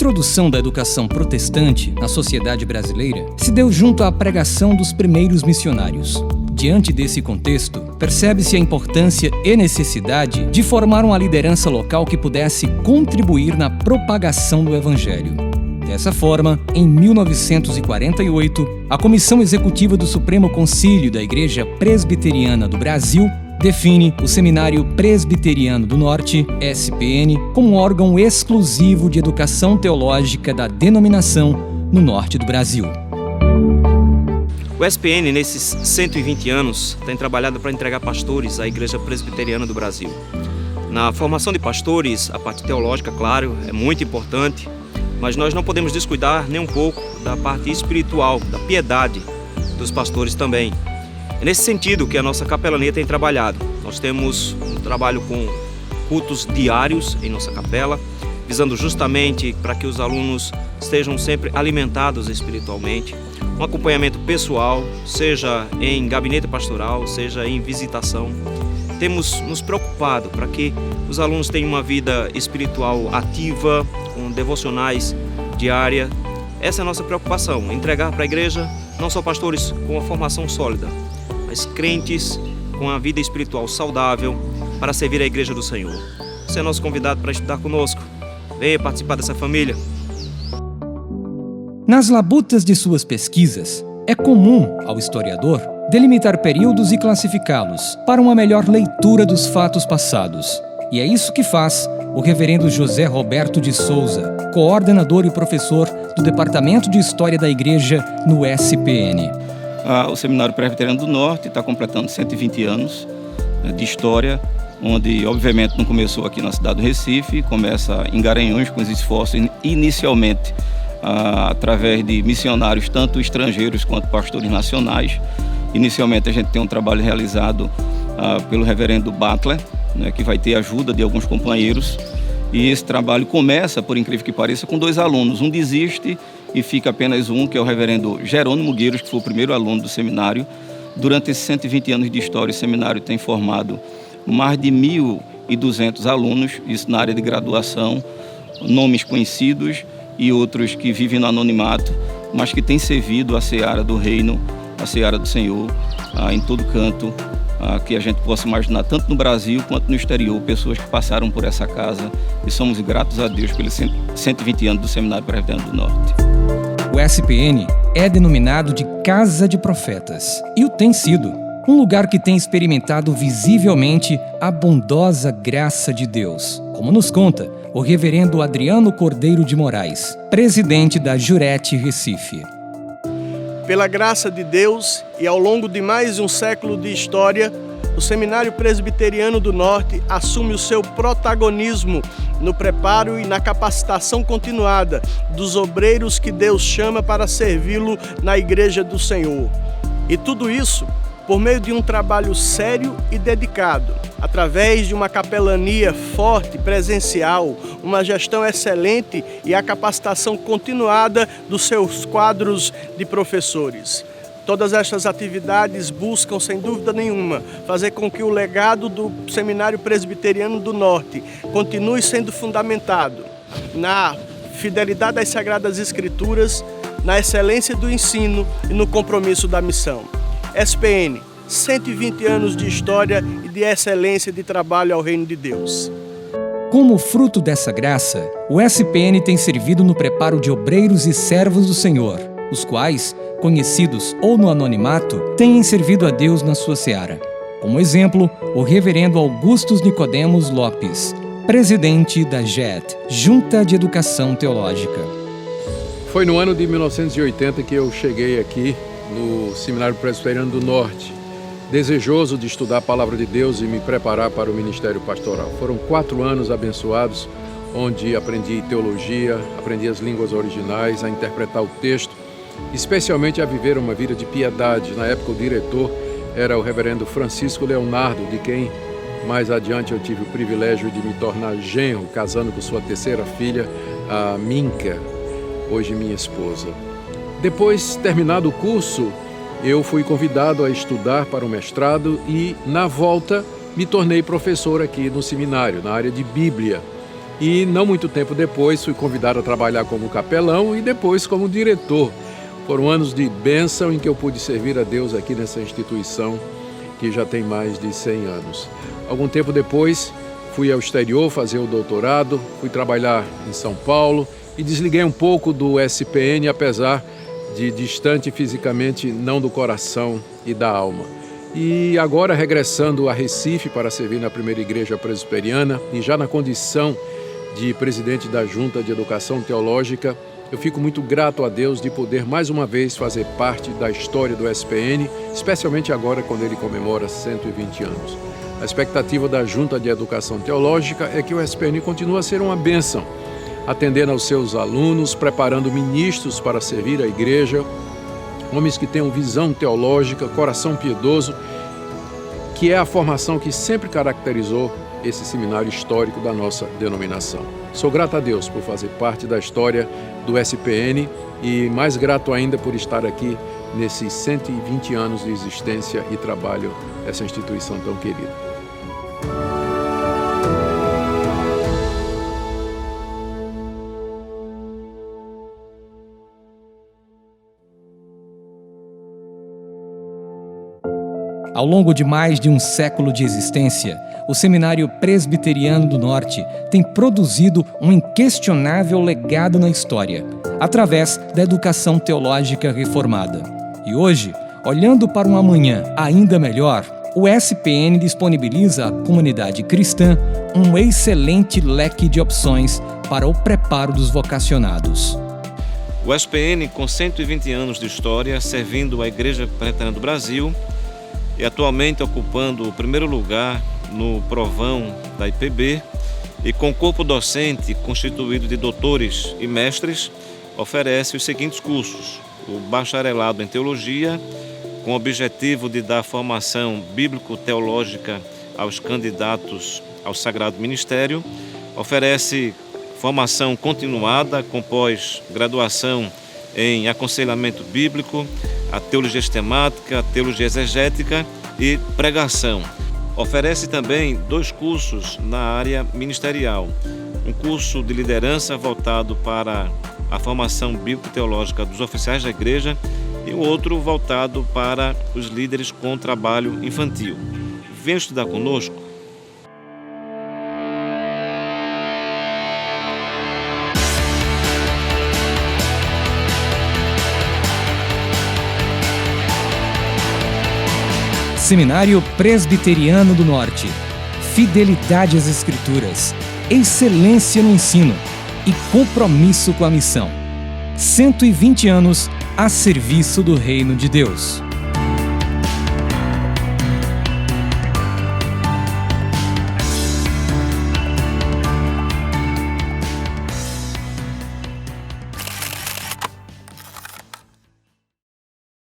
introdução da educação protestante na sociedade brasileira se deu junto à pregação dos primeiros missionários. Diante desse contexto, percebe-se a importância e necessidade de formar uma liderança local que pudesse contribuir na propagação do Evangelho. Dessa forma, em 1948, a Comissão Executiva do Supremo Concílio da Igreja Presbiteriana do Brasil define o Seminário Presbiteriano do Norte, SPN, como um órgão exclusivo de educação teológica da denominação no norte do Brasil. O SPN, nesses 120 anos, tem trabalhado para entregar pastores à Igreja Presbiteriana do Brasil. Na formação de pastores, a parte teológica, claro, é muito importante, mas nós não podemos descuidar nem um pouco da parte espiritual, da piedade dos pastores também. É nesse sentido que a nossa capelania tem trabalhado. Nós temos um trabalho com cultos diários em nossa capela, visando justamente para que os alunos estejam sempre alimentados espiritualmente. Um acompanhamento pessoal, seja em gabinete pastoral, seja em visitação. Temos nos preocupado para que os alunos tenham uma vida espiritual ativa, com devocionais diárias. Essa é a nossa preocupação, entregar para a igreja não só pastores com uma formação sólida, mas crentes com a vida espiritual saudável para servir a igreja do Senhor. Você é nosso convidado para estudar conosco. Venha participar dessa família. Nas labutas de suas pesquisas, é comum ao historiador delimitar períodos e classificá-los para uma melhor leitura dos fatos passados. E é isso que faz o reverendo José Roberto de Souza, coordenador e professor do Departamento de História da Igreja no SPN. O Seminário Presbiteriano do Norte está completando 120 anos de história, onde obviamente não começou aqui na cidade do Recife, começa em Garanhuns com os esforços inicialmente através de missionários, tanto estrangeiros quanto pastores nacionais. Inicialmente a gente tem um trabalho realizado pelo reverendo Butler, né, que vai ter ajuda de alguns companheiros, e esse trabalho começa, por incrível que pareça, com 2 alunos. Um desiste e fica apenas um, que é o reverendo Jerônimo Gueiros, que foi o primeiro aluno do seminário. Durante esses 120 anos de história, o seminário tem formado mais de 1.200 alunos, isso na área de graduação, nomes conhecidos e outros que vivem no anonimato, mas que têm servido a seara do reino, a seara do Senhor, em todo canto, que a gente possa imaginar, tanto no Brasil quanto no exterior, pessoas que passaram por essa casa, e somos gratos a Deus pelos 120 anos do Seminário Presbiteriano do Norte. O SPN é denominado de Casa de Profetas, e o tem sido, um lugar que tem experimentado visivelmente a bondosa graça de Deus, como nos conta o reverendo Adriano Cordeiro de Moraes, presidente da Jurete Recife. Pela graça de Deus e ao longo de mais de um século de história, o Seminário Presbiteriano do Norte assume o seu protagonismo no preparo e na capacitação continuada dos obreiros que Deus chama para servi-lo na Igreja do Senhor. E tudo isso por meio de um trabalho sério e dedicado, através de uma capelania forte, presencial, uma gestão excelente e a capacitação continuada dos seus quadros de professores. Todas estas atividades buscam, sem dúvida nenhuma, fazer com que o legado do Seminário Presbiteriano do Norte continue sendo fundamentado na fidelidade às Sagradas Escrituras, na excelência do ensino e no compromisso da missão. SPN, 120 anos de história e de excelência de trabalho ao reino de Deus. Como fruto dessa graça, o SPN tem servido no preparo de obreiros e servos do Senhor, os quais, conhecidos ou no anonimato, têm servido a Deus na sua seara. Como exemplo, o reverendo Augustus Nicodemos Lopes, presidente da JET, Junta de Educação Teológica. Foi no ano de 1980 que eu cheguei aqui no Seminário Presbiteriano do Norte, desejoso de estudar a Palavra de Deus e me preparar para o ministério pastoral. Foram 4 anos abençoados, onde aprendi teologia, aprendi as línguas originais, a interpretar o texto, especialmente a viver uma vida de piedade. Na época o diretor era o reverendo Francisco Leonardo, de quem mais adiante eu tive o privilégio de me tornar genro, casando com sua 3ª filha, a Minka, hoje minha esposa. Depois, terminado o curso, eu fui convidado a estudar para o mestrado e, na volta, me tornei professor aqui no seminário, na área de Bíblia. E não muito tempo depois fui convidado a trabalhar como capelão e depois como diretor. Foram anos de bênção em que eu pude servir a Deus aqui nessa instituição que já tem mais de 100 anos. Algum tempo depois fui ao exterior fazer o doutorado, fui trabalhar em São Paulo e desliguei um pouco do SPN, apesar de distante fisicamente, não do coração e da alma. E agora regressando a Recife para servir na primeira igreja presbiteriana e já na condição de presidente da Junta de Educação Teológica, eu fico muito grato a Deus de poder mais uma vez fazer parte da história do SPN, especialmente agora quando ele comemora 120 anos. A expectativa da Junta de Educação Teológica é que o SPN continue a ser uma bênção, atendendo aos seus alunos, preparando ministros para servir a igreja, homens que tenham visão teológica, coração piedoso, que é a formação que sempre caracterizou esse seminário histórico da nossa denominação. Sou grato a Deus por fazer parte da história do SPN e mais grato ainda por estar aqui nesses 120 anos de existência e trabalho dessa instituição tão querida. Ao longo de mais de um século de existência, o Seminário Presbiteriano do Norte tem produzido um inquestionável legado na história, através da educação teológica reformada. E hoje, olhando para um amanhã ainda melhor, o SPN disponibiliza à comunidade cristã um excelente leque de opções para o preparo dos vocacionados. O SPN, com 120 anos de história, servindo a Igreja Presbiteriana do Brasil, e atualmente ocupando o primeiro lugar no provão da IPB e com corpo docente constituído de doutores e mestres, oferece os seguintes cursos: o bacharelado em teologia, com o objetivo de dar formação bíblico-teológica aos candidatos ao Sagrado Ministério, oferece formação continuada com pós-graduação em aconselhamento bíblico, a teologia sistemática, a teologia exegética e pregação. Oferece também 2 cursos na área ministerial. Um curso de liderança voltado para a formação bíblico-teológica dos oficiais da igreja e o outro voltado para os líderes com trabalho infantil. Venha estudar conosco. Seminário Presbiteriano do Norte. Fidelidade às Escrituras, excelência no ensino e compromisso com a missão. 120 anos a serviço do Reino de Deus.